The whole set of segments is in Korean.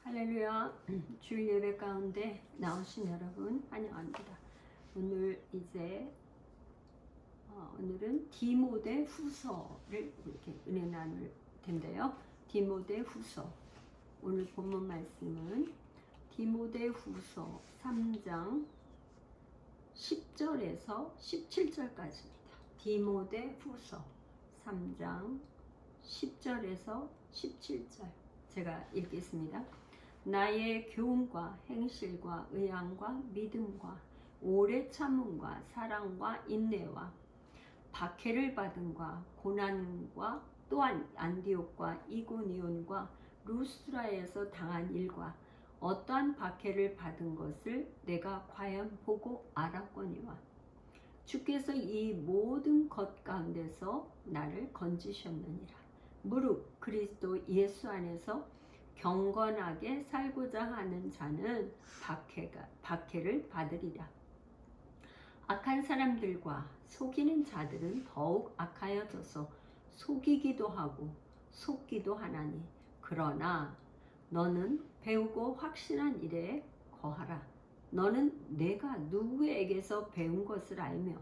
할렐루야. 주일 예배 가운데 나오신 여러분 환영합니다. 오늘은 디모데 후서를 이렇게 은혜 나눌 텐데요. 디모데 후서. 오늘 본문 말씀은 디모데 후서 3장 10절에서 17절까지입니다. 디모데 후서 3장 10절에서 17절. 제가 읽겠습니다. 나의 교훈과 행실과 의향과 믿음과 오래 참음과 사랑과 인내와 박해를 받음과 고난과 또한 안디옥과 이고니온과 루스트라에서 당한 일과 어떠한 박해를 받은 것을 내가 과연 보고 알았거니와 주께서 이 모든 것 가운데서 나를 건지셨느니라. 무릇 그리스도 예수 안에서 경건하게 살고자 하는 자는 박해를 받으리라. 악한 사람들과 속이는 자들은 더욱 악하여져서 속이기도 하고 속기도 하나니 그러나 너는 배우고 확신한 일에 거하라. 너는 내가 누구에게서 배운 것을 알며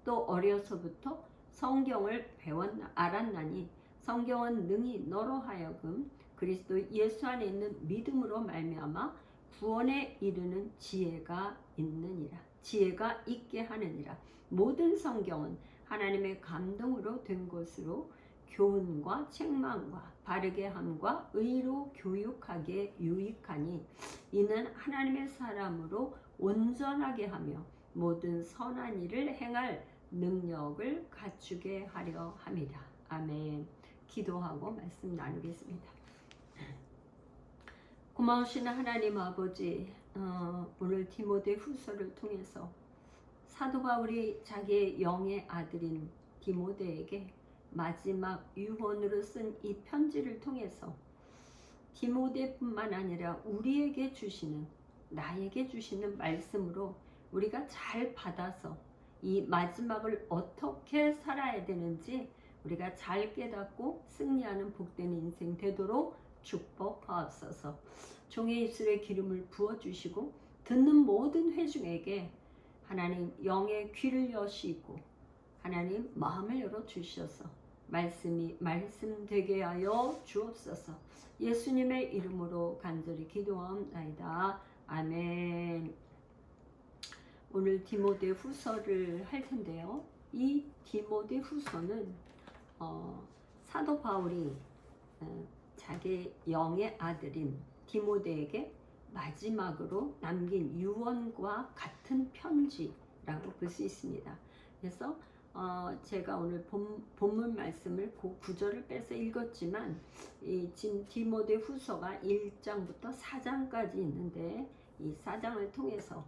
또 어려서부터 성경을 알았나니 성경은 능히 너로 하여금 그리스도 예수 안에 있는 믿음으로 말미암아 구원에 이르는 지혜가 있게 하느니라. 모든 성경은 하나님의 감동으로 된 것으로 교훈과 책망과 바르게 함과 의로 교육하기에 유익하니 이는 하나님의 사람으로 온전하게 하며 모든 선한 일을 행할 능력을 갖추게 하려 함이라. 아멘. 기도하고 말씀 나누겠습니다. 고마우신 하나님 아버지, 오늘 디모데 후서를 통해서 사도 바울이 자기의 영의 아들인 디모데에게 마지막 유언으로 쓴 이 편지를 통해서 디모데뿐만 아니라 나에게 주시는 말씀으로 우리가 잘 받아서 이 마지막을 어떻게 살아야 되는지 우리가 잘 깨닫고 승리하는 복된 인생 되도록 축복하옵소서. 종의 입술에 기름을 부어주시고 듣는 모든 회중에게 하나님 영의 귀를 여시고 하나님 마음을 열어주셔서 말씀 되게 하여 주옵소서. 예수님의 이름으로 간절히 기도하옵나이다. 아멘. 오늘 디모데 후서를 할 텐데요. 이 디모데 후서는 사도 바울이 자기 영의 아들인 디모데에게 마지막으로 남긴 유언과 같은 편지라고 볼 수 있습니다. 그래서 제가 오늘 본문 말씀을 그 구절을 빼서 읽었지만 이 디모데 후서가 1장부터 4장까지 있는데 이 4장을 통해서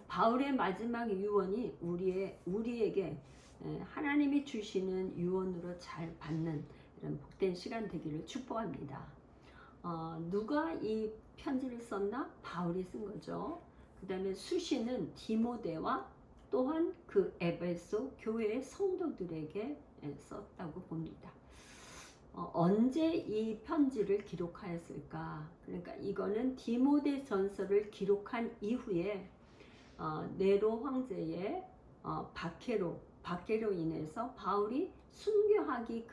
바울의 마지막 유언이 우리에게 하나님이 주시는 유언으로 잘 받는 이런 복된 시간 되기를 축복합니다. 누가 이 편지를 썼나? 바울이 쓴 거죠. 그 다음에 수시는 디모데와 또한 그 에베소 교회의 성도들에게 썼다고 봅니다. 언제 이 편지를 기록하였을까? 그러니까 이거는 디모데 전서를 기록한 이후에 네로 황제의 박해로 인해서 바울이 순교하기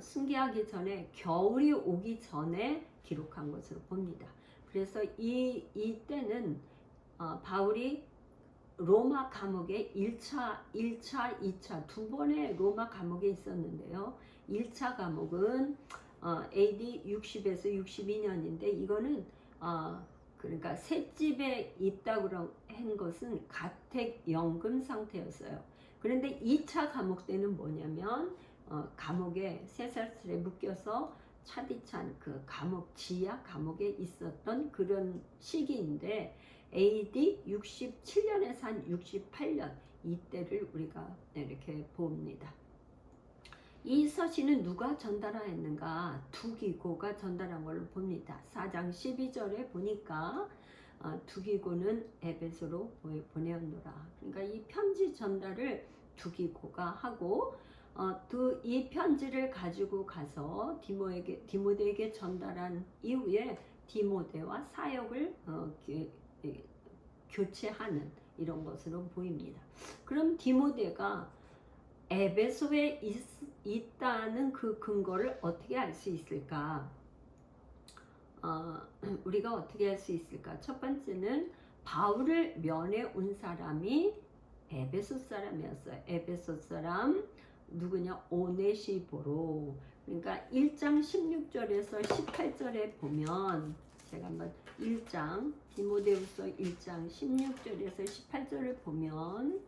순교하기 전에 겨울이 오기 전에 기록한 것으로 봅니다. 그래서 이때는 바울이 로마 감옥에 1차, 2차 두 번의 로마 감옥에 있었는데요. 1차 감옥은 AD 60에서 62년인데 이거는 그러니까 셋집에 있다고 한 것은 가택연금 상태였어요. 그런데 2차 감옥 때는 뭐냐면 감옥에 쇠사슬에 묶여서 차디찬 그 지하 감옥에 있었던 그런 시기인데 AD 67년에서 한 68년 이때를 우리가 이렇게 봅니다. 이 서신은 누가 전달하였는가? 두기고가 전달한 걸로 봅니다. 4장 12절에 보니까 두기고는 에베소로 보내었노라. 그러니까 이 편지 전달을 두기고가 하고 이 편지를 가지고 가서 디모데에게 전달한 이후에 디모데와 사역을 교체하는 이런 것으로 보입니다. 그럼 디모데가 에베소에 있다는 그 근거를 어떻게 알 수 있을까? 우리가 어떻게 할 수 있을까? 첫 번째는 바울을 면회 온 사람이 에베소 사람이었어요. 에베소 사람 누구냐? 오네시보로. 그러니까 1장 16절에서 18절에 보면 제가 한번 1장 디모데후서 1장 16절에서 18절을 보면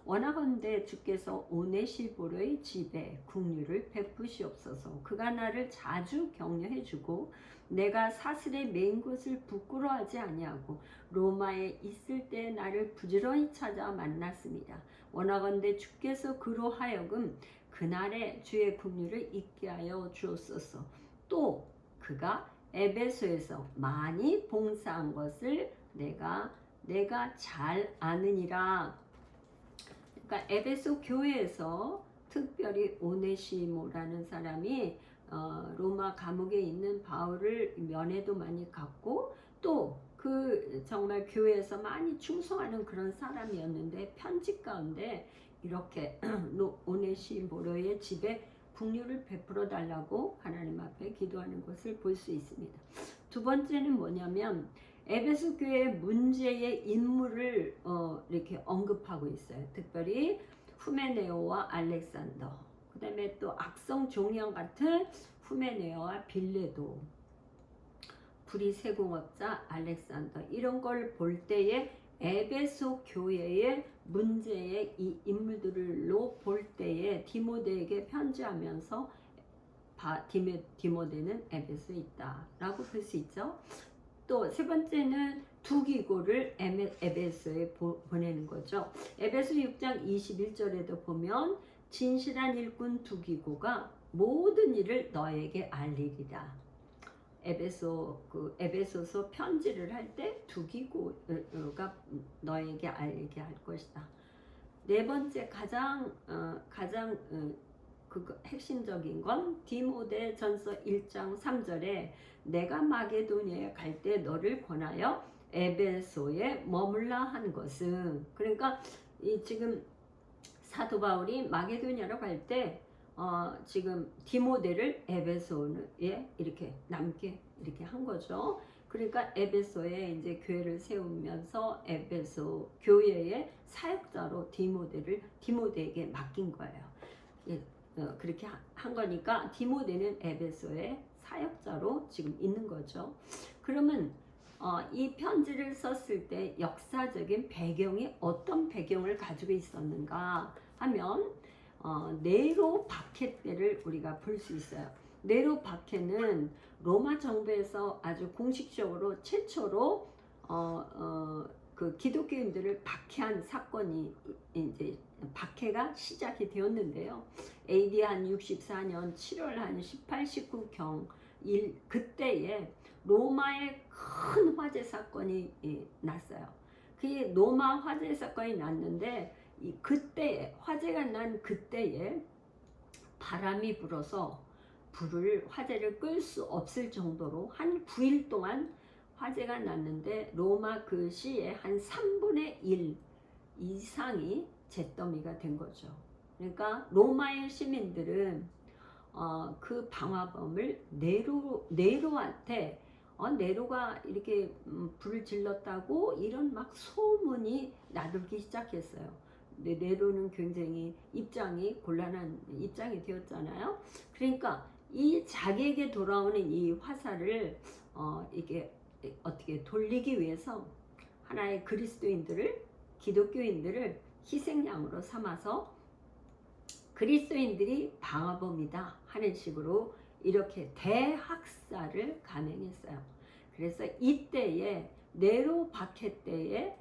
원하건대 주께서 오네시보로의 집에 국류를 베푸시옵소서. 그가 나를 자주 격려해주고 내가 사슬에 매인 것을 부끄러워하지 아니하고 로마에 있을 때 나를 부지런히 찾아 만났습니다. 원하건대 주께서 그로 하여금 그날에 주의 국류를 잊게 하여 주옵소서. 또 그가 에베소에서 많이 봉사한 것을 내가 잘 아느니라. 그러니까 에베소 교회에서 특별히 오네시모라는 사람이 로마 감옥에 있는 바울을 면회도 많이 갔고 또 그 정말 교회에서 많이 충성하는 그런 사람이었는데 편지 가운데 이렇게 오네시모로의 집에 국류를 베풀어 달라고 하나님 앞에 기도하는 것을 볼 수 있습니다. 두 번째는 뭐냐면 에베소 교회의 문제의 인물을 이렇게 언급하고 있어요. 특별히 후메네오와 알렉산더, 그 다음에 또 악성 종양 같은 후메네오와 빌레도, 불의 세공업자 알렉산더, 이런 걸 볼 때에 에베소 교회의 문제의 이 인물들로 볼 때에 디모데에게 편지하면서 디모데는 에베소에 있다라고 볼 수 있죠. 또 세 번째는 두기고를 에베소에 보내는 거죠. 에베소 6장 21절에도 보면 진실한 일꾼 두기고가 모든 일을 너에게 알리리라. 에베소서 편지를 할 때 두기고가 너에게 알리게 할 것이다. 네 번째 가장 핵심적인 건 디모데 전서 1장 3절에 내가 마게도니아에 갈 때 너를 권하여 에베소에 머물라 한 것은, 그러니까 지금 사도 바울이 마게도니아로 갈 때 지금 디모데를 에베소에 이렇게 남게 이렇게 한 거죠. 그러니까 에베소에 이제 교회를 세우면서 에베소 교회의 사역자로 디모데에게 맡긴 거예요. 그렇게 한 거니까 디모데는 에베소의 사역자로 지금 있는 거죠. 그러면 이 편지를 썼을 때 역사적인 배경이 어떤 배경을 가지고 있었는가 하면 네로 박해 때를 우리가 볼 수 있어요. 네로 박해는 로마 정부에서 아주 공식적으로 최초로 그 기독교인들을 박해한 사건이 이제 박해가 시작이 되었는데요. AD 한 64년 7월 한 18, 19경 그때에 로마에 큰 화재 사건이 났어요. 그 로마 화재 사건이 났는데 그때 화재가 난 그때에 바람이 불어서 화재를 끌 수 없을 정도로 한 9일 동안 화재가 났는데 로마 그 시의 한 3분의 1 이상이 잿더미가 된 거죠. 그러니까 로마의 시민들은 그 방화범을 네로한테 네로가 이렇게 불을 질렀다고 이런 막 소문이 나돌기 시작했어요. 네로는 굉장히 입장이 곤란한 입장이 되었잖아요. 그러니까 이 자기에게 돌아오는 이 화살을 이게 어떻게 돌리기 위해서 하나의 기독교인들을 희생양으로 삼아서 그리스도인들이 방화범이다 하는 식으로 이렇게 대학살을 감행했어요. 그래서 이때에 네로 박해 때에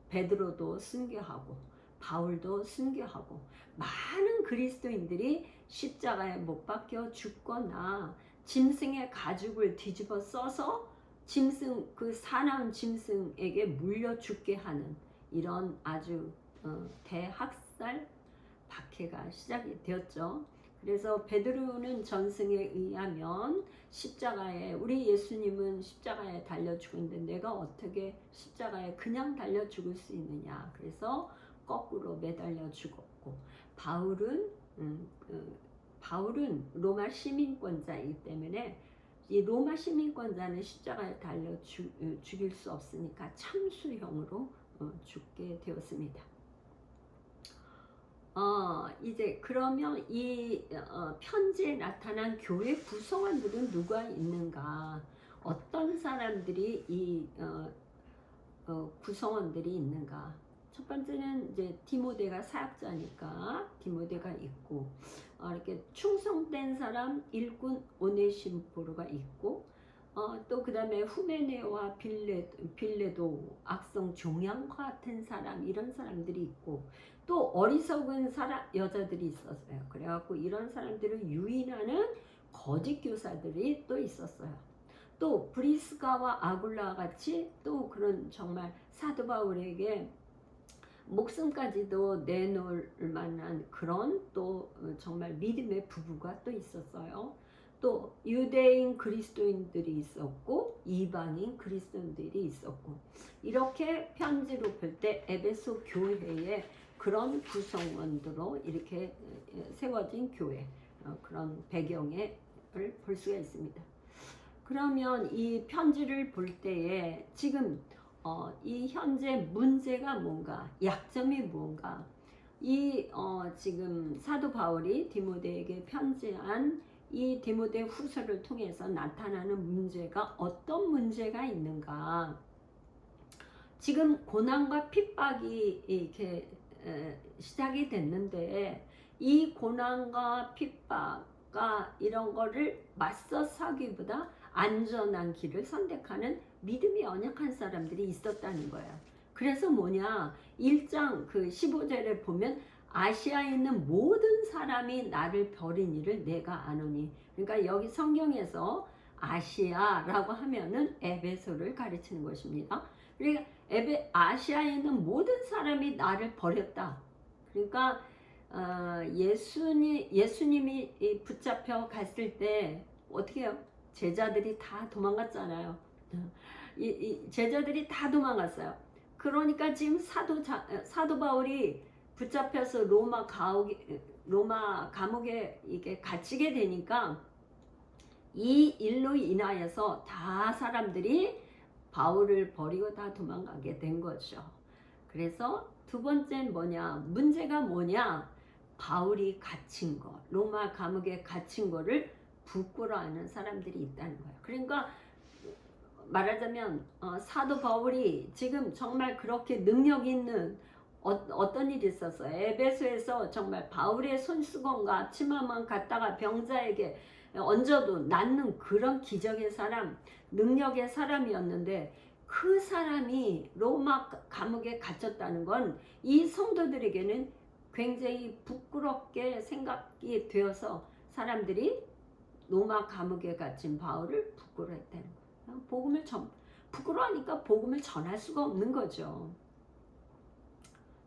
베드로도 순교하고 바울도 순교하고 많은 그리스도인들이 십자가에 못 박혀 죽거나 짐승의 가죽을 뒤집어 써서 그 사나운 짐승에게 물려 죽게 하는 이런 아주 대학살 박해가 시작이 되었죠. 그래서 베드로는 전승에 의하면 십자가에, 우리 예수님은 십자가에 달려 죽었는데 내가 어떻게 십자가에 그냥 달려 죽을 수 있느냐. 그래서 거꾸로 매달려 죽었고, 바울은 로마 시민권자이기 때문에 이 로마 시민권자는 십자가에 달려 죽일 수 없으니까 참수형으로 죽게 되었습니다. 이제 그러면 이 편지에 나타난 교회 구성원들은 누가 있는가? 어떤 사람들이 이 구성원들이 있는가? 첫 번째는 이제 디모데가 사역자니까 디모데가 있고, 이렇게 충성된 사람 일꾼 오네시포로가 있고, 또 그 다음에 후메네와 빌레도 악성 종양 같은 사람, 이런 사람들이 있고, 또 어리석은 여자들이 있었어요. 그래갖고 이런 사람들을 유인하는 거짓 교사들이 또 있었어요. 또 브리스가와 아굴라와 같이 또 그런 정말 사도 바울에게 목숨까지도 내놓을 만한 그런 또 정말 믿음의 부부가 또 있었어요. 또 유대인 그리스도인들이 있었고 이방인 그리스도인들이 있었고, 이렇게 편지로 볼 때 에베소 교회에 그런 구성원들로 이렇게 세워진 교회, 그런 배경을 볼 수가 있습니다. 그러면 이 편지를 볼 때에 지금 이 현재 문제가 뭔가, 약점이 뭔가, 지금 사도 바울이 디모데에게 편지한 이 디모데 후서를 통해서 나타나는 문제가 어떤 문제가 있는가? 지금 고난과 핍박이 이렇게 시작이 됐는데, 이 고난과 핍박과 이런 거를 맞서 싸기보다 안전한 길을 선택하는 믿음이 연약한 사람들이 있었다는 거예요. 그래서 뭐냐, 1장 그 15절에 보면 아시아에 있는 모든 사람이 나를 버린 일을 내가 아노니. 그러니까 여기 성경에서 아시아라고 하면은 에베소를 가르치는 것입니다. 그러니까 아시아에 있는 모든 사람이 나를 버렸다. 그러니까 예수님이 붙잡혀 갔을 때 어떻게 해요? 제자들이 다 도망갔잖아요. 제자들이 다 도망갔어요. 그러니까 지금 사도 바울이 붙잡혀서 로마 감옥에 이게 갇히게 되니까 이 일로 인하여서 다 사람들이 바울을 버리고 다 도망가게 된 거죠. 그래서 두 번째는 뭐냐? 문제가 뭐냐? 바울이 갇힌 거, 로마 감옥에 갇힌 거를 부끄러워하는 사람들이 있다는 거예요. 그러니까 말하자면 사도 바울이 지금 정말 그렇게 능력 있는 어떤 일이 있었어요. 에베소에서 정말 바울의 손수건과 치마만 갖다가 병자에게 얹어도 낫는 그런 기적의 사람, 능력의 사람이었는데, 그 사람이 로마 감옥에 갇혔다는 건 이 성도들에게는 굉장히 부끄럽게 생각이 되어서 사람들이 로마 감옥에 갇힌 바울을 부끄러워했다는 거예요. 부끄러워하니까 복음을 전할 수가 없는 거죠.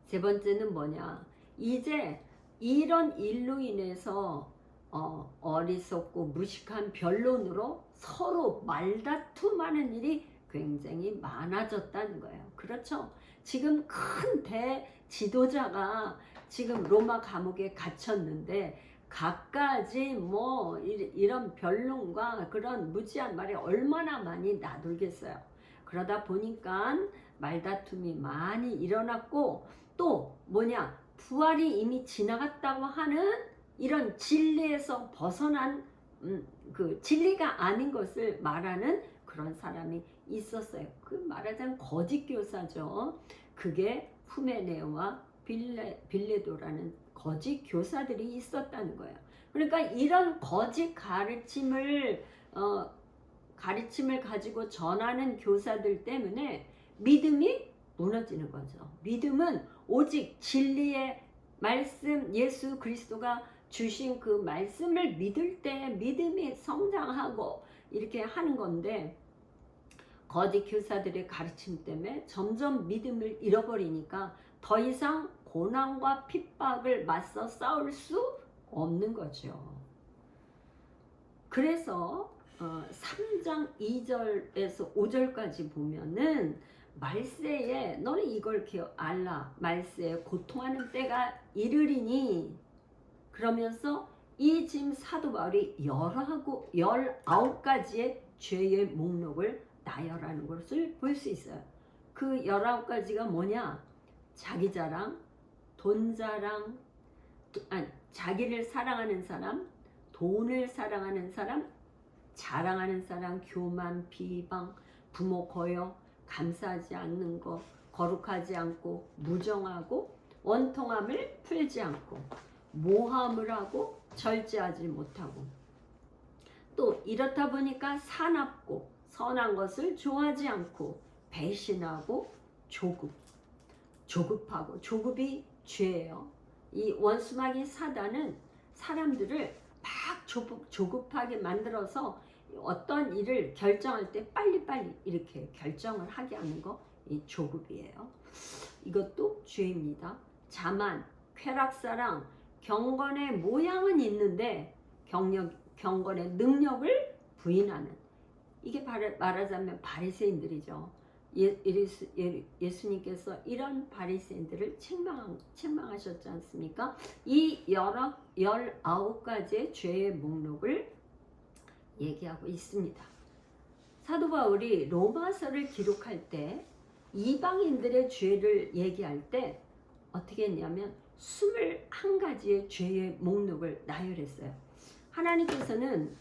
세 번째는 뭐냐? 이제 이런 일로 인해서 어리석고 무식한 변론으로 서로 말다툼하는 일이 굉장히 많아졌다는 거예요. 그렇죠? 지금 큰 대지도자가 지금 로마 감옥에 갇혔는데 갖가지 뭐 이런 변론과 그런 무지한 말이 얼마나 많이 나돌겠어요. 그러다 보니까 말다툼이 많이 일어났고, 또 뭐냐, 부활이 이미 지나갔다고 하는 이런 진리에서 벗어난 그 진리가 아닌 것을 말하는 그런 사람이 있었어요. 그 말하자면 거짓 교사죠. 그게 후메네오와 빌레도라는 거짓 교사들이 있었다는 거예요. 그러니까 이런 거짓 가르침을 가지고 전하는 교사들 때문에 믿음이 무너지는 거죠. 믿음은 오직 진리의 말씀, 예수 그리스도가 주신 그 말씀을 믿을 때 믿음이 성장하고 이렇게 하는 건데, 거짓 교사들의 가르침 때문에 점점 믿음을 잃어버리니까 더 이상 고난과 핍박을 맞서 싸울 수 없는 거죠. 그래서 3장 2절에서 5절까지 보면은 말세에 너는 이걸 알라. 말세에 고통하는 때가 이르리니, 그러면서 이 지금 사도 바울이 19가지의 죄의 목록을 나열하는 것을 볼 수 있어요. 그 19가지가 뭐냐? 자기 자랑, 돈 자랑, 자기를 사랑하는 사람, 돈을 사랑하는 사람, 자랑하는 사람, 교만, 비방, 부모 거역, 감사하지 않는 것, 거룩하지 않고, 무정하고, 원통함을 풀지 않고, 모함을 하고, 절제하지 못하고, 또 이렇다 보니까 사납고 선한 것을 좋아하지 않고, 배신하고, 조급하고, 조급이 죄예요. 이 원수마귀 사단은 사람들을 막 조급하게 만들어서 어떤 일을 결정할 때 빨리빨리 이렇게 결정을 하게 하는 거, 이 조급이에요. 이것도 죄입니다. 자만, 쾌락사랑, 경건의 모양은 있는데 경건의 능력을 부인하는, 이게 말하자면 바리새인들이죠. 예수님께서 이런 바리새인들을 책망하셨지 않습니까? 이 19가지의 죄의 목록을 얘기하고 있습니다. 사도 바울이 로마서를 기록할 때 이방인들의 죄를 얘기할 때 어떻게 했냐면 21가지의 죄의 목록을 나열했어요. 하나님께서는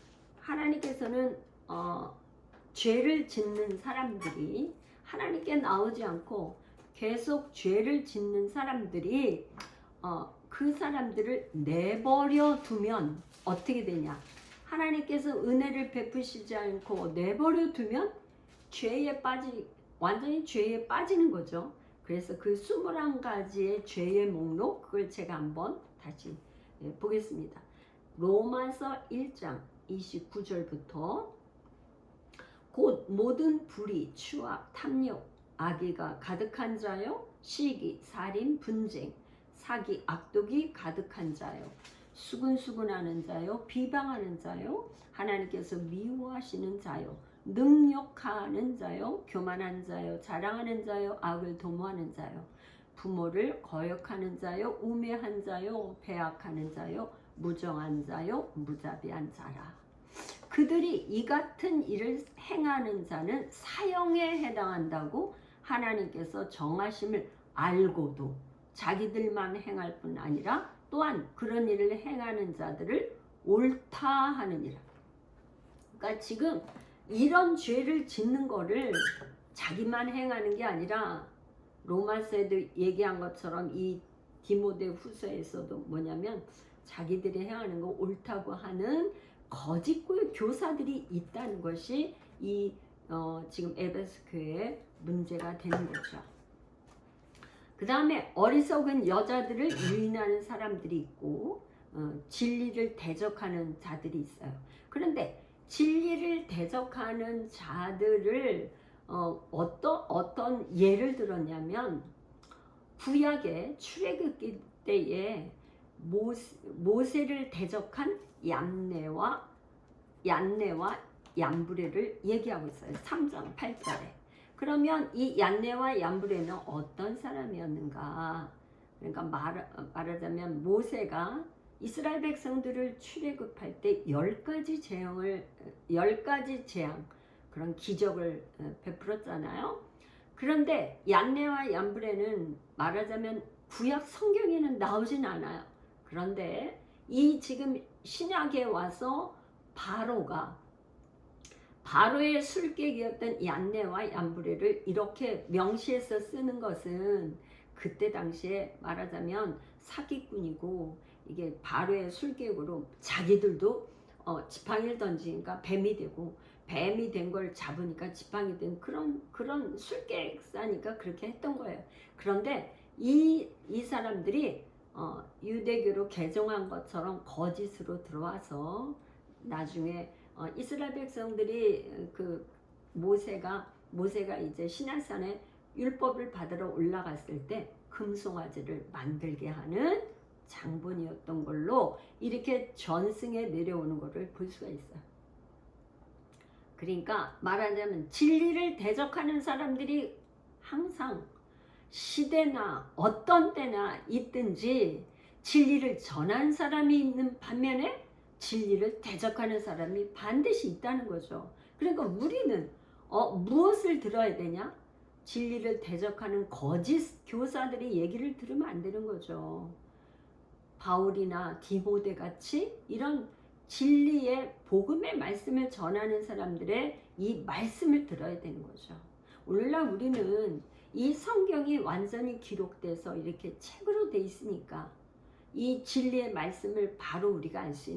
죄를 짓는 사람들이 하나님께 나오지 않고 계속 죄를 짓는 사람들이 그 사람들을 내버려 두면 어떻게 되냐? 하나님께서 은혜를 베푸시지 않고 내버려 두면 완전히 죄에 빠지는 거죠. 그래서 그 21가지의 죄의 목록, 그걸 제가 한번 다시 보겠습니다. 로마서 1장 29절부터 곧 모든 불의, 추악, 탐욕, 악의가 가득한 자요, 시기, 살인, 분쟁, 사기, 악독이 가득한 자요, 수근수근하는 자요, 비방하는 자요, 하나님께서 미워하시는 자요, 능욕하는 자요, 교만한 자요, 자랑하는 자요, 악을 도모하는 자요, 부모를 거역하는 자요, 우매한 자요, 배악하는 자요, 무정한 자요, 무자비한 자라. 그들이 이 같은 일을 행하는 자는 사형에 해당한다고 하나님께서 정하심을 알고도 자기들만 행할 뿐 아니라 또한 그런 일을 행하는 자들을 옳다 하느니라. 그러니까 지금 이런 죄를 짓는 거를 자기만 행하는 게 아니라 로마서에도 얘기한 것처럼 이 디모데 후서에서도 뭐냐면 자기들이 행하는 거 옳다고 하는 거짓 교사들이 있다는 것이 이 지금 에베소 교회의 문제가 되는 거죠. 그 다음에 어리석은 여자들을 유인하는 사람들이 있고 진리를 대적하는 자들이 있어요. 그런데 진리를 대적하는 자들을 어떤 예를 들었냐면 구약의 출애굽기 때에 모세를 대적한 얀네와 얀브레를 얘기하고 있어요. 3장 8절에. 그러면 이 얀네와 얀브레는 어떤 사람이었는가? 그러니까 말하자면 모세가 이스라엘 백성들을 출애굽할 때 10가지 재앙, 그런 기적을 베풀었잖아요. 그런데 얀네와 얀브레는 말하자면 구약 성경에는 나오진 않아요. 그런데 이 지금 신약에 와서 바로의 술객이었던 얀네와 얀브레를 이렇게 명시해서 쓰는 것은 그때 당시에 말하자면 사기꾼이고, 이게 바로의 술객으로 자기들도 지팡이를 던지니까 뱀이 되고, 뱀이 된 걸 잡으니까 지팡이 된 그런 술객사니까 그렇게 했던 거예요. 그런데 이 사람들이 유대교로 개종한 것처럼 거짓으로 들어와서 나중에 이스라엘 백성들이 그 모세가 이제 시내산에 율법을 받으러 올라갔을 때 금송아지를 만들게 하는 장본이었던 걸로 이렇게 전승에 내려오는 것을 볼 수가 있어요. 그러니까 말하자면 진리를 대적하는 사람들이 항상 시대나 어떤 때나 있든지 진리를 전한 사람이 있는 반면에 진리를 대적하는 사람이 반드시 있다는 거죠. 그러니까 우리는 무엇을 들어야 되냐? 진리를 대적하는 거짓 교사들의 얘기를 들으면 안 되는 거죠. 바울이나 디모데 같이 이런 진리의 복음의 말씀을 전하는 사람들의 이 말씀을 들어야 되는 거죠. 오늘날 우리는 이 성경이 완전히 기록돼서 이렇게 책으로 돼 있으니까 이 진리의 말씀을 바로 우리가 알 수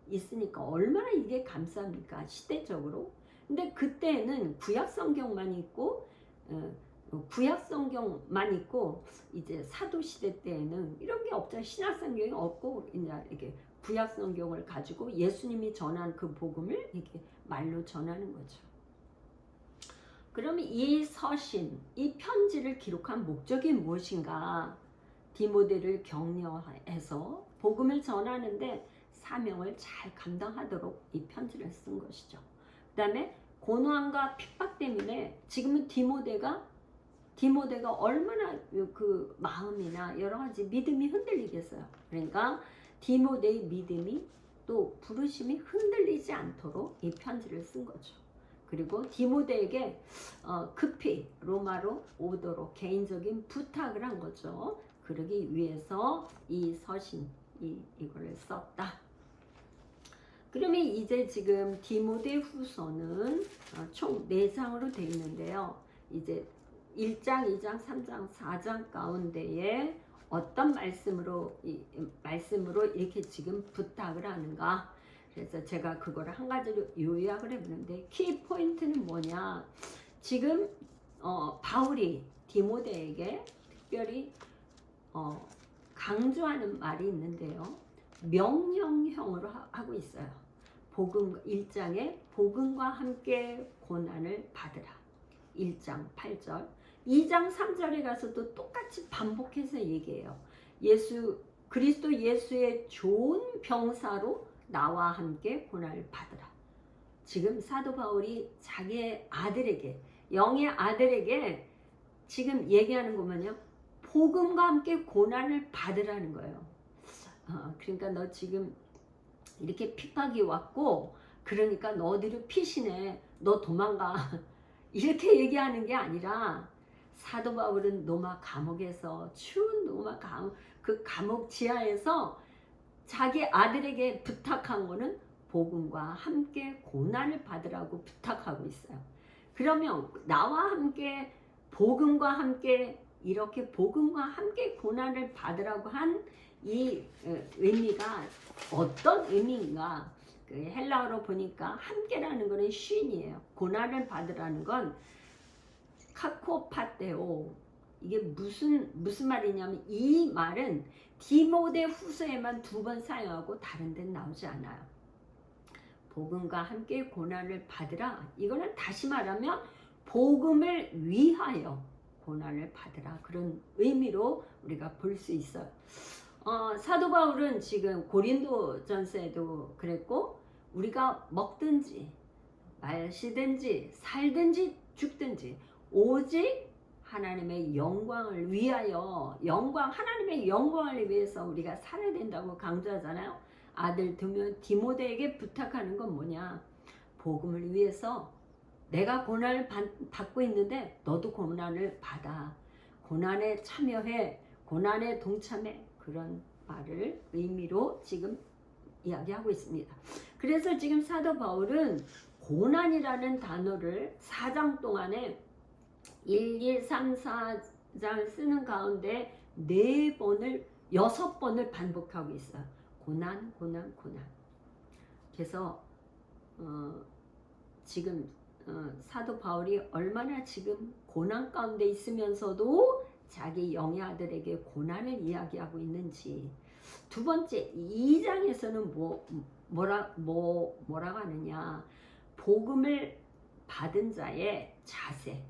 있으니까 얼마나 이게 감사합니까? 시대적으로. 근데 그때는 구약 성경만 있고 이제 사도 시대 때에는 이런 게 없잖아요. 신약 성경이 없고 이제 이렇게 구약 성경을 가지고 예수님이 전한 그 복음을 이렇게 말로 전하는 거죠. 그러면 이 서신, 이 편지를 기록한 목적이 무엇인가? 디모데를 격려해서 복음을 전하는데 사명을 잘 감당하도록 이 편지를 쓴 것이죠. 그 다음에 고난과 핍박 때문에 지금은 디모데가 얼마나 그 마음이나 여러 가지 믿음이 흔들리겠어요. 그러니까 디모데의 믿음이 또 부르심이 흔들리지 않도록 이 편지를 쓴 거죠. 그리고 디모데에게 급히 로마로 오도록 개인적인 부탁을 한 거죠. 그러기 위해서 이 서신 이거를 썼다. 그러면 이제 지금 디모데 후서는 총 4장으로 되어 있는데요. 이제 1장, 2장, 3장, 4장 가운데에 어떤 말씀으로 이렇게 지금 부탁을 하는가? 그래서 제가 그거를 한 가지로 요약을 해보는데 키 포인트는 뭐냐? 지금 바울이 디모데에게 특별히 강조하는 말이 있는데요. 명령형으로 하고 있어요. 복음 1장에 복음과 함께 고난을 받으라. 1장 8절. 2장 3절에 가서도 똑같이 반복해서 얘기해요. 그리스도 예수의 좋은 병사로 나와 함께 고난을 받으라. 지금 사도 바울이 자기의 아들에게, 영의 아들에게 지금 얘기하는 거면요. 복음과 함께 고난을 받으라는 거예요. 그러니까 너 지금 이렇게 핍박이 왔고 그러니까 너희들이 피신해. 너 도망가. 이렇게 얘기하는 게 아니라 사도 바울은 로마 감옥에서 추운 로마 그 감옥 지하에서 자기 아들에게 부탁한 거는 복음과 함께 고난을 받으라고 부탁하고 있어요. 그러면 나와 함께 복음과 함께 이렇게 복음과 함께 고난을 받으라고 한 이 의미가 어떤 의미인가? 그 헬라어로 보니까 함께라는 것은 쉰이에요. 고난을 받으라는 건 카코파테오. 이게 무슨 말이냐면 이 말은 디모데 후서에만 2번 사용하고 다른 데는 나오지 않아요. 복음과 함께 고난을 받으라. 이거는 다시 말하면 복음을 위하여 고난을 받으라. 그런 의미로 우리가 볼 수 있어요. 사도 바울은 지금 고린도전서에도 그랬고 우리가 먹든지 마시든지 살든지 죽든지 오직 하나님의 영광을 위하여 하나님의 영광을 위해서 우리가 살아야 된다고 강조하잖아요. 아들 디모데에게 부탁하는 건 뭐냐? 복음을 위해서 내가 고난을 받고 있는데 너도 고난을 받아. 고난에 참여해. 고난에 동참해. 그런 말을 의미로 지금 이야기하고 있습니다. 그래서 지금 사도 바울은 고난이라는 단어를 4장 동안에 1, 2, 3, 4장 쓰는 가운데 6번을 반복하고 있어요. 고난. 그래서 지금 사도 바울이 얼마나 지금 고난 가운데 있으면서도 자기 영의 아들에게 고난을 이야기하고 있는지. 두 번째 2장에서는 뭐라고 하느냐? 복음을 받은 자의 자세.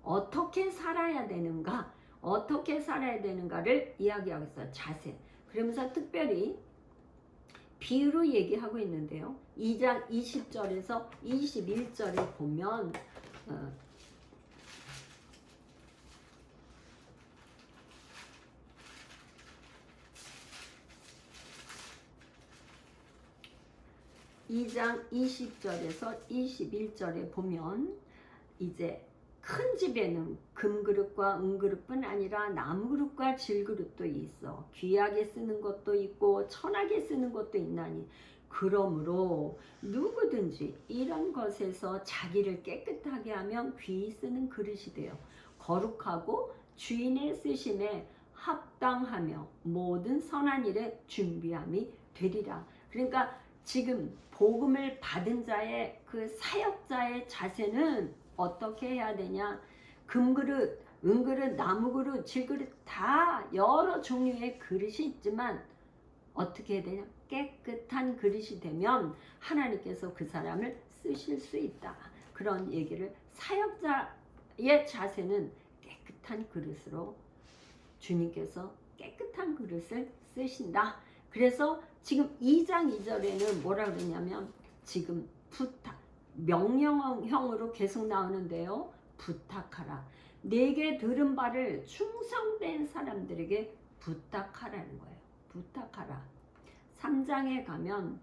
어떻게 살아야 되는가, 어떻게 살아야 되는가를 이야기하고 있어요. 자세. 그러면서 특별히 비유로 얘기하고 있는데요. 2장 20절에서 21절에 보면 2장 20절에서 21절에 보면 이제 큰 집에는 금그릇과 은그릇뿐 아니라 나무그릇과 질그릇도 있어 귀하게 쓰는 것도 있고 천하게 쓰는 것도 있나니 그러므로 누구든지 이런 것에서 자기를 깨끗하게 하면 귀히 쓰는 그릇이 되어 거룩하고 주인의 쓰심에 합당하며 모든 선한 일에 준비함이 되리라. 그러니까 지금 복음을 받은 자의 그 사역자의 자세는 어떻게 해야 되냐? 금그릇, 은그릇, 나무그릇, 질그릇 다 여러 종류의 그릇이 있지만 어떻게 해야 되냐? 깨끗한 그릇이 되면 하나님께서 그 사람을 쓰실 수 있다. 그런 얘기를 사역자의 자세는 깨끗한 그릇으로 주님께서 깨끗한 그릇을 쓰신다. 그래서 지금 2장 2절에는 뭐라 그러냐면 지금 부탁, 명령형으로 계속 나오는데요. 부탁하라. 내게 들은 바를 충성된 사람들에게 부탁하라는 거예요. 부탁하라. 3장에 가면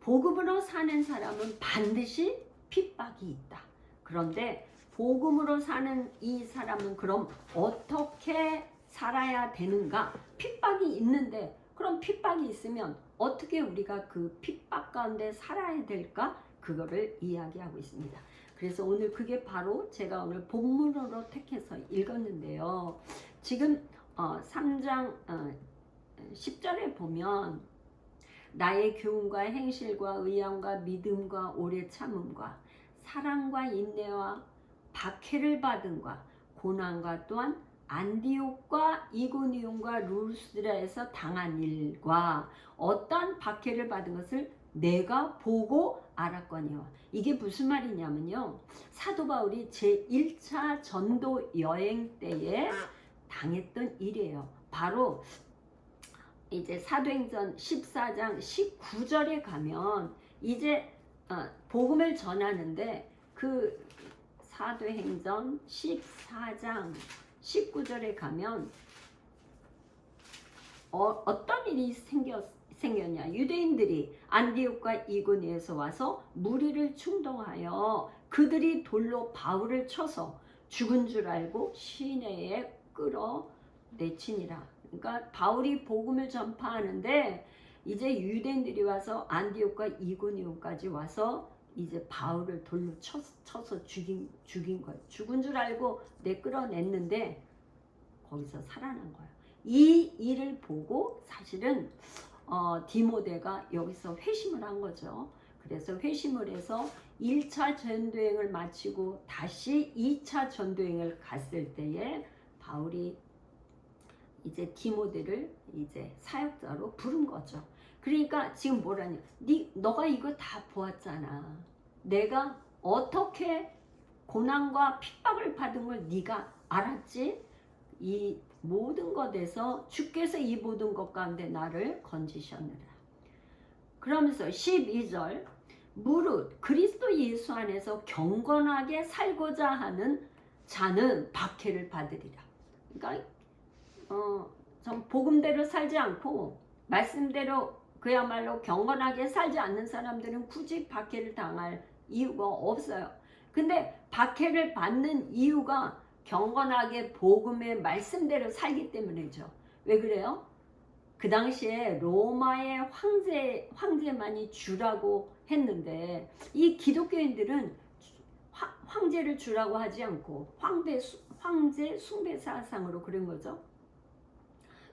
복음으로 사는 사람은 반드시 핍박이 있다. 그런데 복음으로 사는 이 사람은 그럼 어떻게 살아야 되는가? 핍박이 있는데 그럼 핍박이 있으면 어떻게 우리가 그 핍박 가운데 살아야 될까? 그거를 이야기하고 있습니다. 그래서 오늘 그게 바로 제가 오늘 본문으로 택해서 읽었는데요. 지금 3장 10절에 보면 나의 교훈과 행실과 의함과 믿음과 오래 참음과 사랑과 인내와 박해를 받음과 고난과 또한 안디옥과 이고니온과 루스드라에서 당한 일과 어떠한 박해를 받은 것을 내가 보고 알았거니와. 이게 무슨 말이냐면요. 사도 바울이 제1차 전도 여행 때에 당했던 일이에요. 바로 이제 사도행전 14장 19절에 가면 이제 복음을 전하는데 그 사도행전 14장 19절에 가면 어떤 일이 생겼냐. 유대인들이 안디옥과 이고니에서 와서 무리를 충동하여 그들이 돌로 바울을 쳐서 죽은 줄 알고 시내에 끌어내치니라. 그러니까 바울이 복음을 전파하는데 이제 유대인들이 와서 안디옥과 이고니온까지 와서 이제 바울을 돌로 쳐서 죽인 거예요. 죽은 줄 알고 끌어냈는데 거기서 살아난 거예요. 이 일을 보고 사실은 디모데가 여기서 회심을 한 거죠. 그래서 회심을 해서 1차 전도행을 마치고 다시 2차 전도행을 갔을 때에 바울이 이제 디모데를 이제 사역자로 부른 거죠. 그러니까 지금 뭐라냐? 너가 이거 다 보았잖아. 내가 어떻게 고난과 핍박을 받은 걸 네가 알았지? 이 모든 것에서 주께서 이 모든 것 가운데 나를 건지셨느라. 그러면서 12절 무릇 그리스도 예수 안에서 경건하게 살고자 하는 자는 박해를 받으리라. 그러니까 전 복음대로 살지 않고 말씀대로 그야말로 경건하게 살지 않는 사람들은 굳이 박해를 당할 이유가 없어요. 근데 박해를 받는 이유가 경건하게 복음의 말씀대로 살기 때문이죠. 왜 그래요? 그 당시에 로마의 황제만이 주라고 했는데 이 기독교인들은 황제를 주라고 하지 않고 황제 숭배 사상으로 그런 거죠.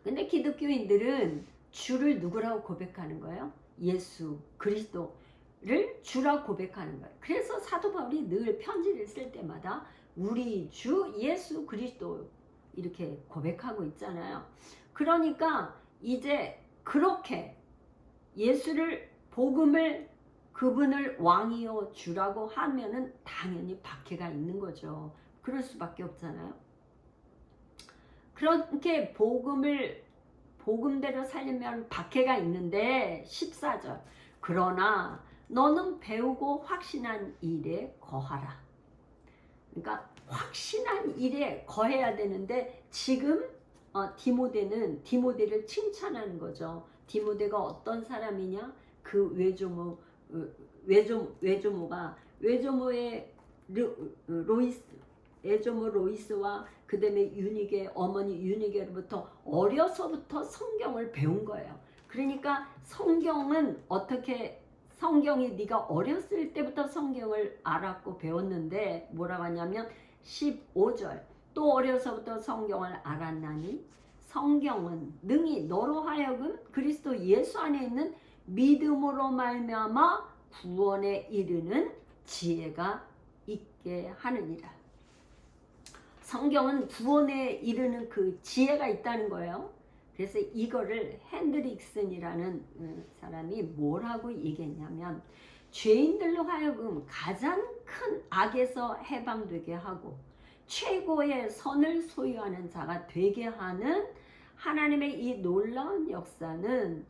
근데 기독교인들은 주를 누구라고 고백하는 거예요? 예수 그리스도를 주라고 고백하는 거예요. 그래서 사도 바울이 늘 편지를 쓸 때마다 우리 주 예수 그리스도 이렇게 고백하고 있잖아요. 그러니까 이제 그렇게 예수를 복음을 그분을 왕이요 주라고 하면은 당연히 박해가 있는 거죠. 그럴 수밖에 없잖아요. 그렇게 복음대로 살려면 박해가 있는데 14절 그러나 너는 배우고 확신한 일에 거하라. 그러니까 확신한 일에 거해야 되는데 지금 디모데를 칭찬하는 거죠. 디모데가 어떤 사람이냐? 그 외조모의 로이스와 그 다음에 어머니 유니게로부터 어려서부터 성경을 배운 거예요. 그러니까 성경이 네가 어렸을 때부터 성경을 알았고 배웠는데 뭐라고 하냐면 15절 또 어려서부터 성경을 알았나니 성경은 능히 너로 하여금 그리스도 예수 안에 있는 믿음으로 말미암아 구원에 이르는 지혜가 있게 하느니라. 성경은 구원에 이르는 그 지혜가 있다는 거예요. 그래서 이거를 핸드릭슨이라는 사람이 뭐라고 얘기했냐면 죄인들로 하여금 가장 큰 악에서 해방되게 하고 최고의 선을 소유하는 자가 되게 하는 하나님의 이 놀라운 역사는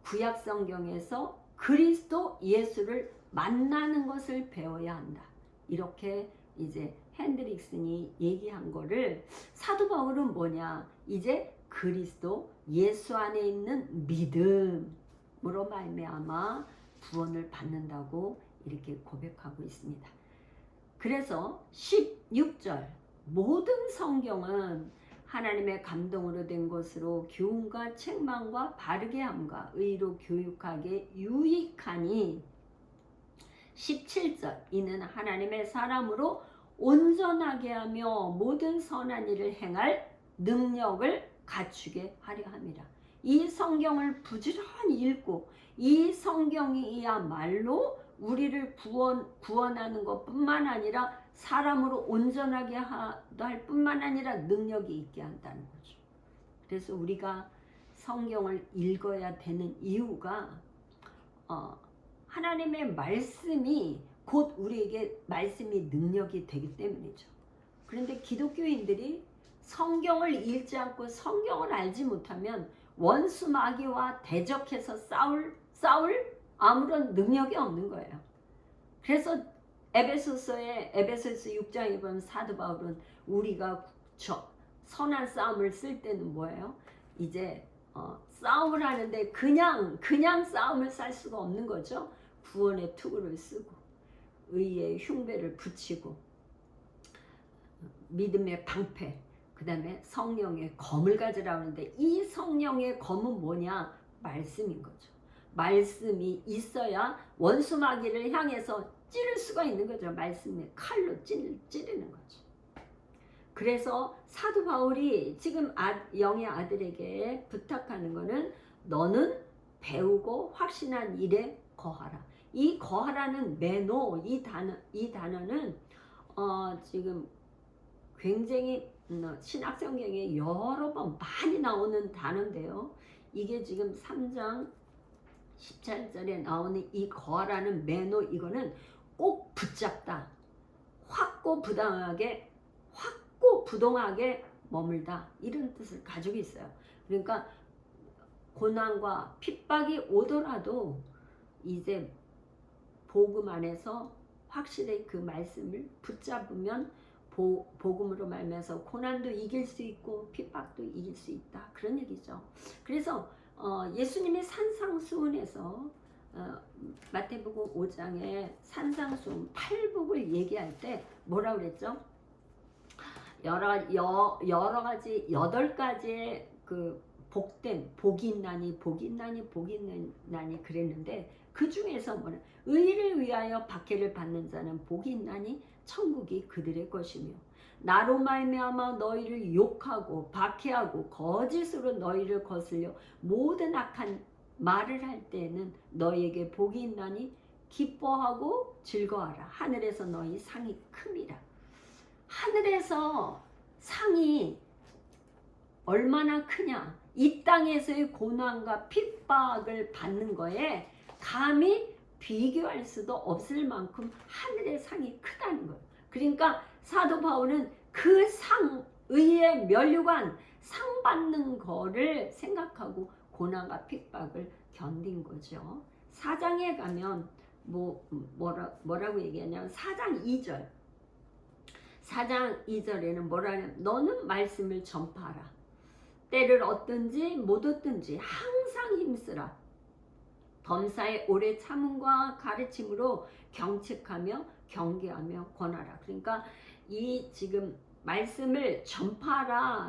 구약 성경에서 그리스도 예수를 만나는 것을 배워야 한다. 이렇게 이제 핸드릭슨이 얘기한 거를 사도 바울은 뭐냐? 이제 그리스도 예수 안에 있는 믿음으로 말미암아 구원을 받는다고 이렇게 고백하고 있습니다. 그래서 16절 모든 성경은 하나님의 감동으로 된 것으로 교훈과 책망과 바르게 함과 의로 교육하게 유익하니 17절 이는 하나님의 사람으로 온전하게 하며 모든 선한 일을 행할 능력을 갖추게 하려 함이라. 이 성경을 부지런히 읽고 이 성경이야말로 우리를 구원하는 것뿐만 아니라 사람으로 온전하게 할 뿐만 아니라 능력이 있게 한다는 거죠. 그래서 우리가 성경을 읽어야 되는 이유가 하나님의 말씀이 곧 우리에게 말씀이 능력이 되기 때문이죠. 그런데 기독교인들이 성경을 읽지 않고 성경을 알지 못하면 원수 마귀와 대적해서 싸울 아무런 능력이 없는 거예요. 그래서 에베소서 6장에 보면 사도 바울은 우리가 선한 싸움을 쓸 때는 뭐예요? 이제 싸움을 하는데 그냥 싸움을 쌀 수가 없는 거죠. 구원의 투구를 쓰고 의의 흉배를 붙이고 믿음의 방패 그 다음에 성령의 검을 가지라고 하는데 이 성령의 검은 뭐냐? 말씀인 거죠. 말씀이 있어야 원수 마귀를 향해서 찌를 수가 있는 거죠. 말씀의 칼로 찌르는 거죠. 그래서 사도 바울이 지금 영의 아들에게 부탁하는 거는 너는 배우고 확신한 일에 거하라. 이 거하라는 메노 이 단어는 지금 굉장히 신약성경에 여러 번 많이 나오는 단어인데요. 이게 지금 3장 17절에 나오는 이 거하라는 메노 이거는 꼭 붙잡다. 확고부동하게 머물다. 이런 뜻을 가지고 있어요. 그러니까 고난과 핍박이 오더라도 이제 복음 안에서 확실히 그 말씀을 붙잡으면 복음으로 말미암아서 고난도 이길 수 있고 핍박도 이길 수 있다. 그런 얘기죠. 그래서 예수님이 산상수훈에서 마태복음 5장에 산상수훈 8복을 얘기할 때 뭐라고 그랬죠? 여러 가지 8가지의 그 복이 있나니 그랬는데 그 중에서 뭐냐? 의를 위하여 박해를 받는 자는 복이 있나니 천국이 그들의 것이며 나로 말미암아 너희를 욕하고 박해하고 거짓으로 너희를 거슬려 모든 악한 말을 할 때에는 너희에게 복이 있나니 기뻐하고 즐거워하라. 하늘에서 너희 상이 큼이라. 하늘에서 상이 얼마나 크냐. 이 땅에서의 고난과 핍박을 받는 거에 감히 비교할 수도 없을 만큼 하늘의 상이 크다는 거예요. 그러니까 사도 바울은 그 상, 의의 면류관 상 받는 거를 생각하고 고난과 핍박을 견딘 거죠. 4장에 가면 뭐라고 얘기하냐면 4장 2절 4장 2절에는 뭐라냐면 너는 말씀을 전파하라. 때를 얻든지 못 얻든지 항상 힘쓰라. 범사의 오래 참음과 가르침으로 경책하며 경계하며 권하라. 그러니까 이 지금 말씀을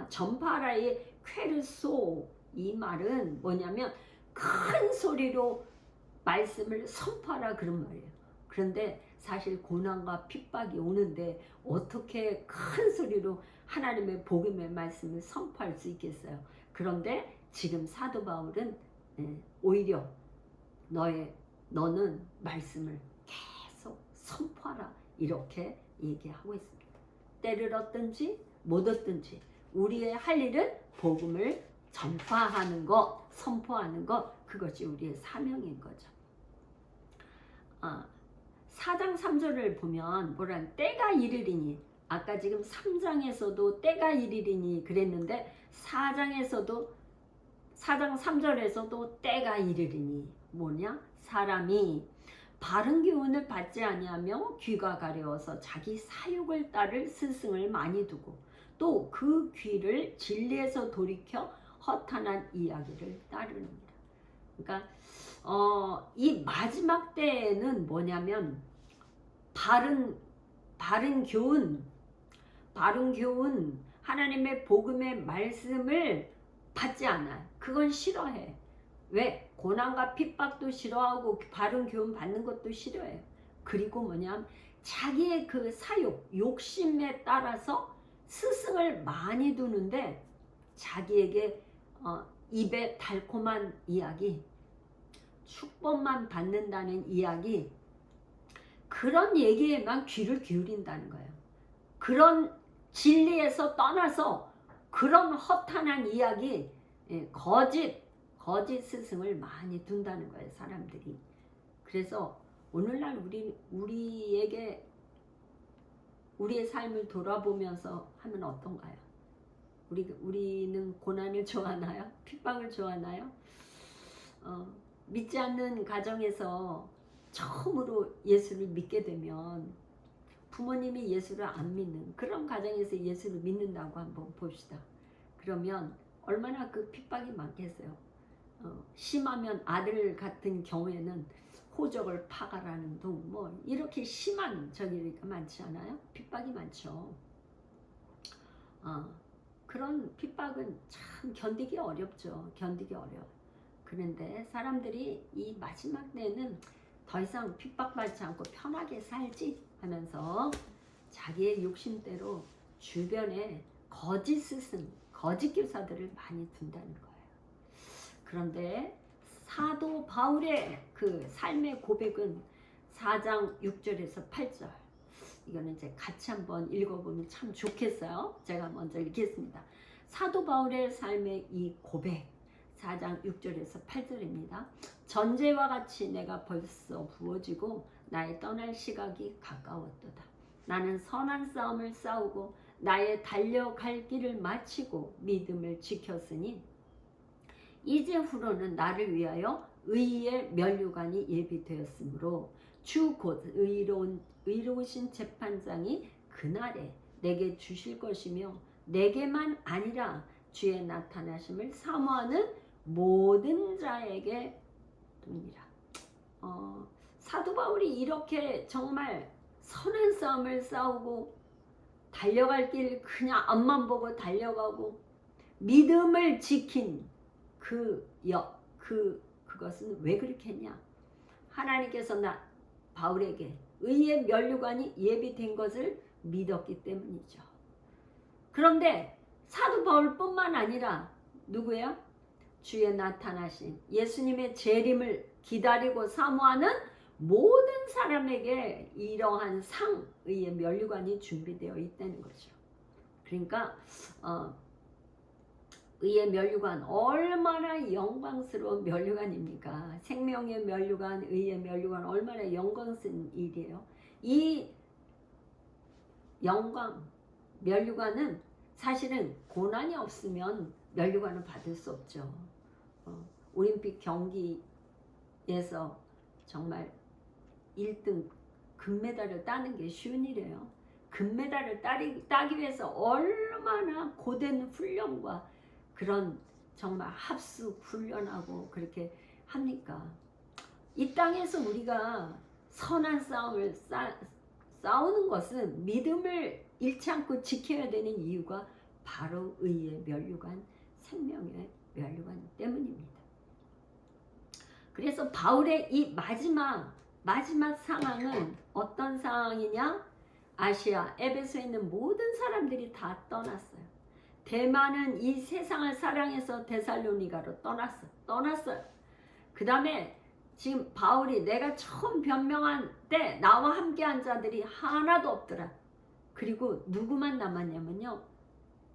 전파하라의 퀘르소, 이 말은 뭐냐면 큰 소리로 말씀을 선포하라 그런 말이에요. 그런데 사실 고난과 핍박이 오는데 어떻게 큰 소리로 하나님의 복음의 말씀을 선포할 수 있겠어요. 그런데 지금 사도 바울은 오히려 너는 말씀을 계속 선포하라 이렇게 얘기하고 있습니다. 때를 얻든지 못 얻든지 우리의 할 일은 복음을 전파하는 것, 선포하는 것, 그것이 우리의 사명인 거죠. 4장 3절을 보면 때가 이르리니, 아까 지금 3장에서도 때가 이르리니 그랬는데 4장 3절에서도 때가 이르리니 뭐냐? 사람이 바른 교훈을 받지 아니하며 귀가 가려워서 자기 사욕을 따를 스승을 많이 두고 또 그 귀를 진리에서 돌이켜 허탄한 이야기를 따르느니라. 그러니까 이 마지막 때에는 뭐냐면 바른 교훈, 하나님의 복음의 말씀을 받지 않아요. 그건 싫어해. 왜? 고난과 핍박도 싫어하고 바른 교훈 받는 것도 싫어해요. 그리고 뭐냐면 자기의 그 사욕, 욕심에 따라서 스승을 많이 두는데 자기에게 입에 달콤한 이야기, 축복만 받는다는 이야기, 그런 얘기에만 귀를 기울인다는 거예요. 그런 진리에서 떠나서 그런 허탄한 이야기, 거짓 스승을 많이 둔다는 거예요, 사람들이. 그래서 오늘날 우리에게 우리의 삶을 돌아보면서 하면 어떤가요? 우리는 고난을 좋아하나요? 핍박을 좋아하나요? 믿지 않는 가정에서 처음으로 예수를 믿게 되면 부모님이 예수를 안 믿는 그런 가정에서 예수를 믿는다고 한번 봅시다. 그러면 얼마나 그 핍박이 많겠어요. 심하면 아들 같은 경우에는 호적을 파가라는 둥, 이렇게 심한 저기가 많지 않아요? 핍박이 많죠. 그런 핍박은 참 견디기 어렵죠. 견디기 어려워. 그런데 사람들이 이 마지막 때는 더 이상 핍박받지 않고 편하게 살지 하면서 자기의 욕심대로 주변에 거짓 스승, 거짓 교사들을 많이 둔다는 거예요. 그런데 사도 바울의 그 삶의 고백은 4장 6절에서 8절, 이거는 이제 같이 한번 읽어보면 참 좋겠어요. 제가 먼저 읽겠습니다. 사도 바울의 삶의 이 고백, 4장 6절에서 8절입니다. 전제와 같이 내가 벌써 부어지고 나의 떠날 시각이 가까웠도다. 나는 선한 싸움을 싸우고 나의 달려갈 길을 마치고 믿음을 지켰으니 이제후로는 나를 위하여 의의 면류관이 예비되었으므로 주 곧 의로우신 재판장이 그날에 내게 주실 것이며 내게만 아니라 주의 나타나심을 사모하는 모든 자에게 두니라. 사도 바울이 이렇게 정말 선한 싸움을 싸우고 달려갈 길 그냥 앞만 보고 달려가고 믿음을 지킨 그것은 왜 그렇게 했냐? 하나님께서 바울에게 의의 면류관이 예비된 것을 믿었기 때문이죠. 그런데 사도 바울뿐만 아니라 누구예요? 주의 나타나신 예수님의 재림을 기다리고 사모하는 모든 사람에게 이러한 의의 면류관이 준비되어 있다는 거죠. 그러니까 의의 면류관, 얼마나 영광스러운 면류관입니까? 생명의 면류관, 의의 면류관, 얼마나 영광스러운 일이에요. 이 영광, 면류관은 사실은 고난이 없으면 면류관을 받을 수 없죠. 올림픽 경기에서 정말 1등 금메달을 따는 게 쉬운 일이에요. 금메달을 따기 위해서 얼마나 고된 훈련과 그런 정말 합숙 훈련하고 그렇게 합니까? 이 땅에서 우리가 선한 싸움을 싸우는 것은 믿음을 잃지 않고 지켜야 되는 이유가 바로 의의 면류관, 생명의 면류관 때문입니다. 그래서 바울의 이 마지막 상황은 어떤 상황이냐? 아시아, 에베소에 있는 모든 사람들이 다 떠났어요. 대만은 이 세상을 사랑해서 데살로니가로 떠났어요. 그 다음에 지금 바울이 내가 처음 변명한 때 나와 함께한 자들이 하나도 없더라. 그리고 누구만 남았냐면요.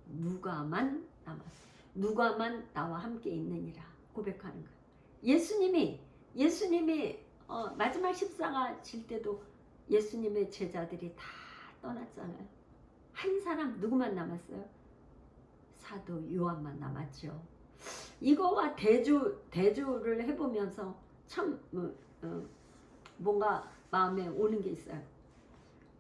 누가만 남았어요. 누가만 나와 함께 있느니라 고백하는 거예요. 예수님이 마지막 십자가 질 때도 예수님의 제자들이 다 떠났잖아요. 한 사람 누구만 남았어요? 사도 요한만 남았죠. 이거와 대조를 해보면서 참 뭔가 마음에 오는 게 있어요.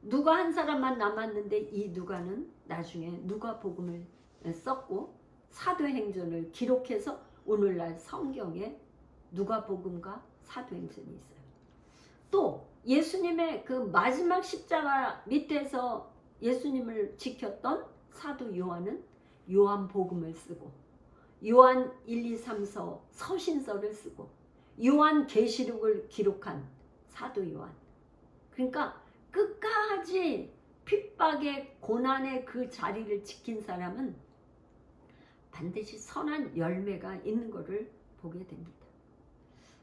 누가 한 사람만 남았는데 이 누가는 나중에 누가복음을 썼고 사도행전을 기록해서 오늘날 성경에 누가복음과 사도행전이 있어요. 또 예수님의 그 마지막 십자가 밑에서 예수님을 지켰던 사도 요한은 요한복음을 쓰고 요한 1, 2, 3서 서신서를 쓰고 요한 계시록을 기록한 사도 요한. 그러니까 끝까지 핍박의 고난의 그 자리를 지킨 사람은 반드시 선한 열매가 있는 것을 보게 됩니다.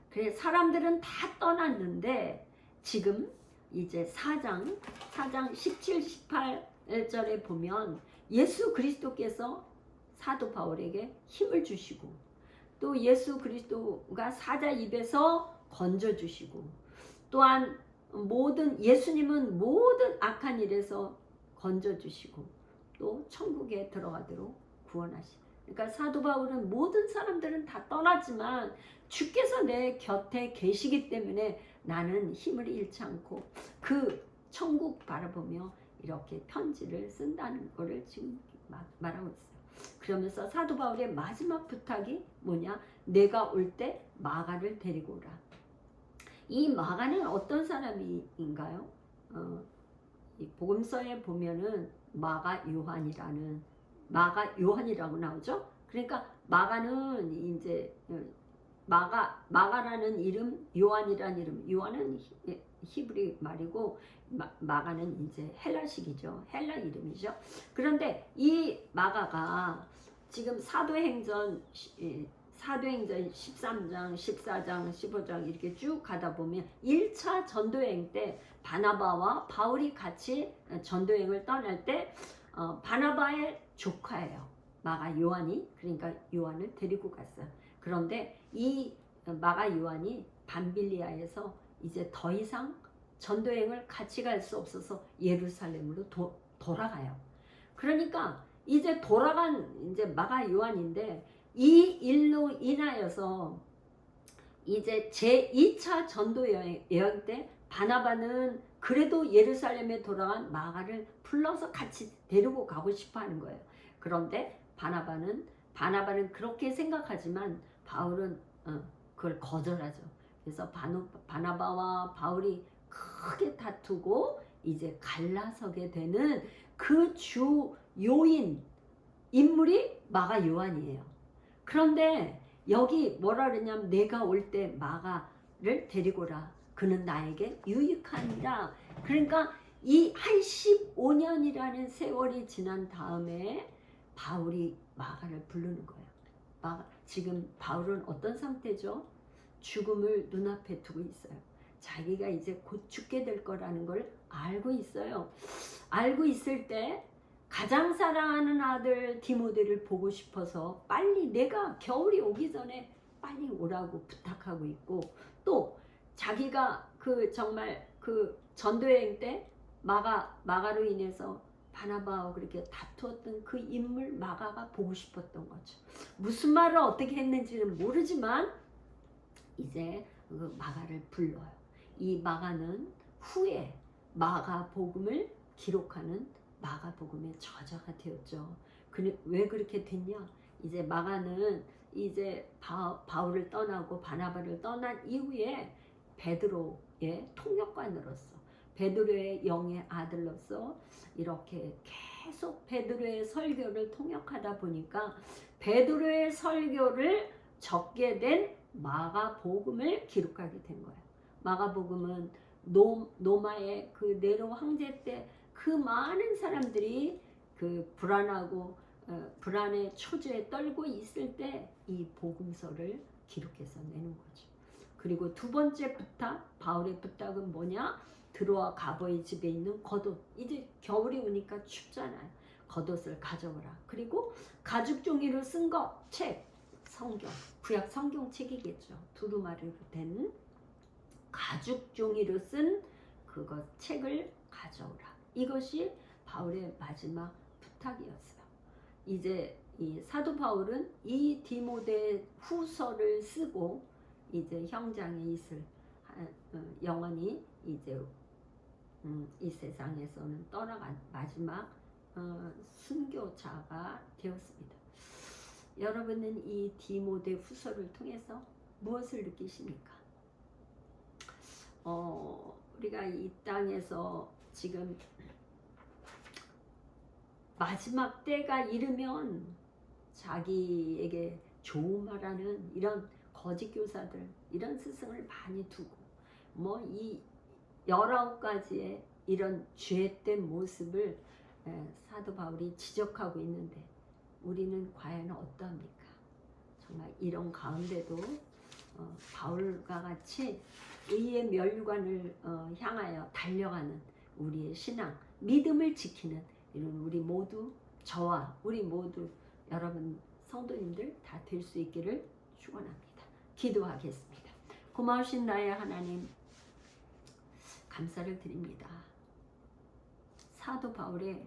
그래 사람들은 다 떠났는데 지금 이제 4장 17, 18절에 보면 예수 그리스도께서 사도 바울에게 힘을 주시고 또 예수 그리스도가 사자 입에서 건져주시고 또한 예수님은 모든 악한 일에서 건져주시고 또 천국에 들어가도록 구원하시고 그러니까 사도 바울은 모든 사람들은 다 떠났지만 주께서 내 곁에 계시기 때문에 나는 힘을 잃지 않고 그 천국 바라보며 이렇게 편지를 쓴다는 것을 지금 말하고 있어요. 그러면서 사도 바울의 마지막 부탁이 뭐냐? 내가 올 때 마가를 데리고 오라. 이 마가는 어떤 사람인가요? 이 복음서에 보면은 마가 요한이라고 나오죠. 그러니까 마가는 이제 마가라는 이름, 요한이라는 이름, 요한은 히브리 말이고 마가는 이제 헬라식이죠. 헬라 이름이죠. 그런데 이 마가가 지금 사도행전 13장, 14장, 15장 이렇게 쭉 가다 보면 1차 전도여행 때 바나바와 바울이 같이 전도여행을 떠날 때 바나바의 조카예요. 마가 요한이. 그러니까 요한을 데리고 갔어요. 그런데 이 마가 요한이 밤빌리아에서 이제 더 이상 전도여행을 같이 갈 수 없어서 예루살렘으로 돌아가요. 그러니까 이제 돌아간 이제 마가 요한인데 이 일로 인하여서 이제 제2차 전도여행 때 바나바는 그래도 예루살렘에 돌아간 마가를 불러서 같이 데리고 가고 싶어 하는 거예요. 그런데 바나바는 그렇게 생각하지만 바울은 그걸 거절하죠. 그래서 바나바와 바울이 크게 다투고 이제 갈라서게 되는 그 주 요인 인물이 마가 요한이에요. 그런데 여기 뭐라 그러냐면 내가 올 때 마가를 데리고라. 그는 나에게 유익하니라. 그러니까 이 한 15년이라는 세월이 지난 다음에 바울이 마가를 부르는 거예요. 지금 바울은 어떤 상태죠? 죽음을 눈앞에 두고 있어요. 자기가 이제 곧 죽게 될 거라는 걸 알고 있어요. 알고 있을 때 가장 사랑하는 아들 디모데를 보고 싶어서 빨리 내가 겨울이 오기 전에 빨리 오라고 부탁하고 있고 또 자기가 그 정말 그 전도여행 때 마가로 인해서 바나바와 그렇게 다투었던 그 인물 마가가 보고 싶었던 거죠. 무슨 말을 어떻게 했는지는 모르지만 이제 그 마가를 불러요. 이 마가는 후에 마가복음을 기록하는 마가복음의 저자가 되었죠. 왜 그렇게 됐냐? 이제 마가는 이제 바울을 떠나고 바나바를 떠난 이후에 베드로의 통역관으로서 베드로의 영의 아들로서 이렇게 계속 베드로의 설교를 통역하다 보니까 베드로의 설교를 적게 된 마가복음을 기록하게 된 거예요. 마가복음은 로마의 그 네로 황제 때 그 많은 사람들이 그 불안하고 불안의 초조에 떨고 있을 때 이 복음서를 기록해서 내는 거죠. 그리고 두 번째 부탁, 바울의 부탁은 뭐냐? 드로아 가버의 집에 있는 겉옷. 이제 겨울이 오니까 춥잖아요. 겉옷을 가져오라. 그리고 가죽 종이로 쓴 거, 책, 성경, 구약 성경책이겠죠. 두루마리로 된 가죽 종이로 쓴 그것 책을 가져오라. 이것이 바울의 마지막 부탁이었어요. 이제 이 사도 바울은 이 디모데 후서를 쓰고 이제 형장에 있을 영원히 이제 이 세상에서는 떠나간 마지막 순교자가 되었습니다. 여러분은 이 디모데 후서를 통해서 무엇을 느끼십니까? 우리가 이 땅에서 지금 마지막 때가 이르면 자기에게 좋은 말하는 이런 거짓 교사들, 이런 스승을 많이 두고 뭐 이 19가지의 이런 죄된 모습을 사도 바울이 지적하고 있는데 우리는 과연 어떠합니까? 정말 이런 가운데도 바울과 같이 의의 멸관을 향하여 달려가는 우리의 신앙, 믿음을 지키는 이런 우리 모두, 저와 우리 모두 여러분 성도님들 다 될 수 있기를 축원합니다. 기도하겠습니다. 고마우신 나의 하나님, 감사를 드립니다. 사도 바울의